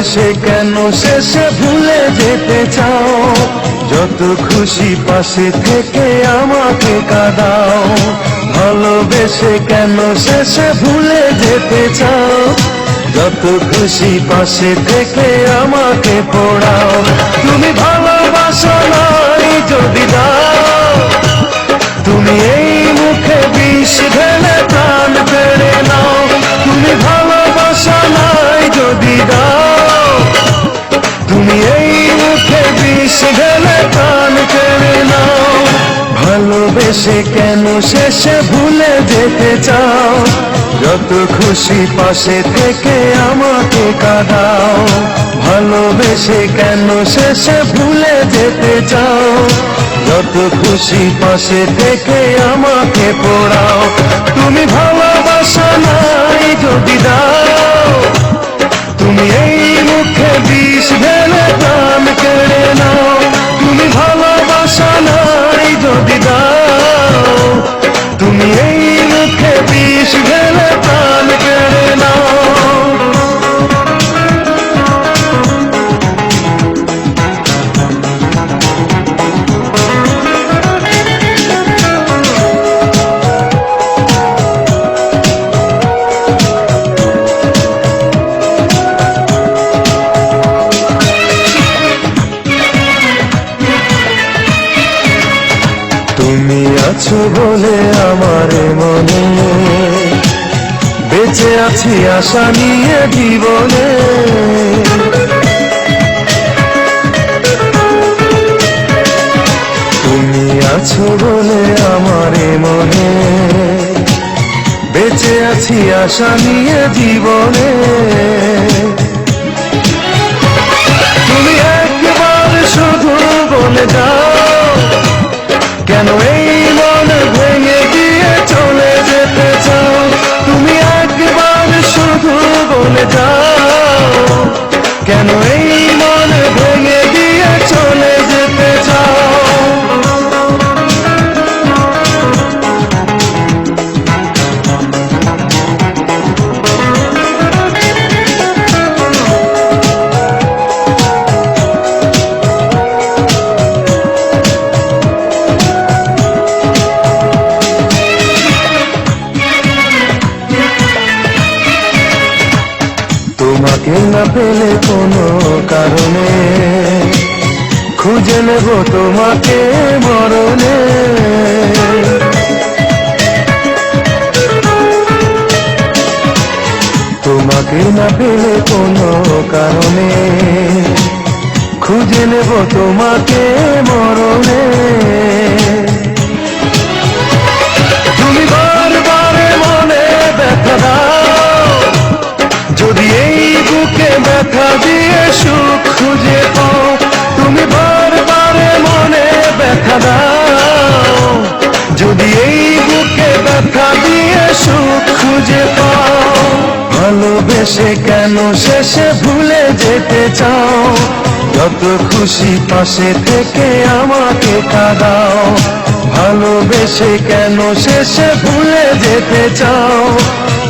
ভালোবেসে কেন শেষে ভুলে যেতে চাও? যত খুশি পাশে থেকে আমাকে কাঁদাও। ভালোবেসে কেন শেষে ভুলে যেতে চাও? যত খুশি পাশে থেকে আমাকে পোড়াও। তুমি ভালোবাসো নাই যদি দাও, তুমি এই মুখে বিষ ঢেলে প্রাণ কেড়ে নাও। তুমি ভালোবাসো নাই যদি দাও, তুমি এই মুখে বিষ ঢেলে প্রাণ কেড়ে নাও। ভালোবেসে কেন শেষে ভুলে যেতে চাও? যত খুশি পাশে থেকে আমাকে কাঁদাও। ভালোবেসে কেন শেষে ভুলে যেতে চাও? যত খুশি পাশে থেকে আমাকে পোড়াও। তুমি ভালোবাসা নাই যদি দাও, তুমি এই মুখে বিষ ঢেলে প্রাণ কেড়ে নাও। তুমি ভালোবাসা নাই যদি দাও, তুমি এই মুখে বিষ ঢেলে প্রাণ কেড়ে নাও। তুমি আছো বলে আমার মনে বেঁচে আছি আশা নিয়ে জীবনে। তুমি আছো বলে আমার মনে বেঁচে আছি আশা নিয়ে জীবনে। তুমি একবার শুধু বলে যাও, কেন এই মন ভেঙে দিয়ে চলে যেতে চাও? তুমি একবার শুধু বলে যাও, কেন এই মন ভেঙে দিয়ে চলে যেতে চাও? তোমাকে না পেলে কোনো কারণে খুঁজে নেব তোমাকে মরণে। তোমাকে না পেলে কোনো কারণে খুঁজে নেব তোমাকে মরণে। তুমি বারবার মনে ব্যথা দাও, যদি এই বুকে ব্যথা দিয়ে সুখ খুঁজে পাও। তুমি বারবার মনে ব্যথা দাও, যদি এই বুকে ব্যথা দিয়ে সুখ খুঁজে পাও। ভালোবেসে কেন শেষে ভুলে যেতে চাও? যত খুশি পাশে থেকে আমাকে কাঁদাও। ভালোবেসে কেন শেষে ভুলে যেতে চাও?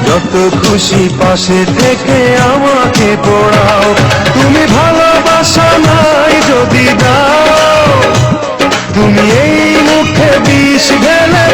যত খুশি পাশে থেকে আমাকে পোড়াও। তুমি ভালোবাসা নাই যদি দাও, তুমি এই মুখে বিষ ঢেলে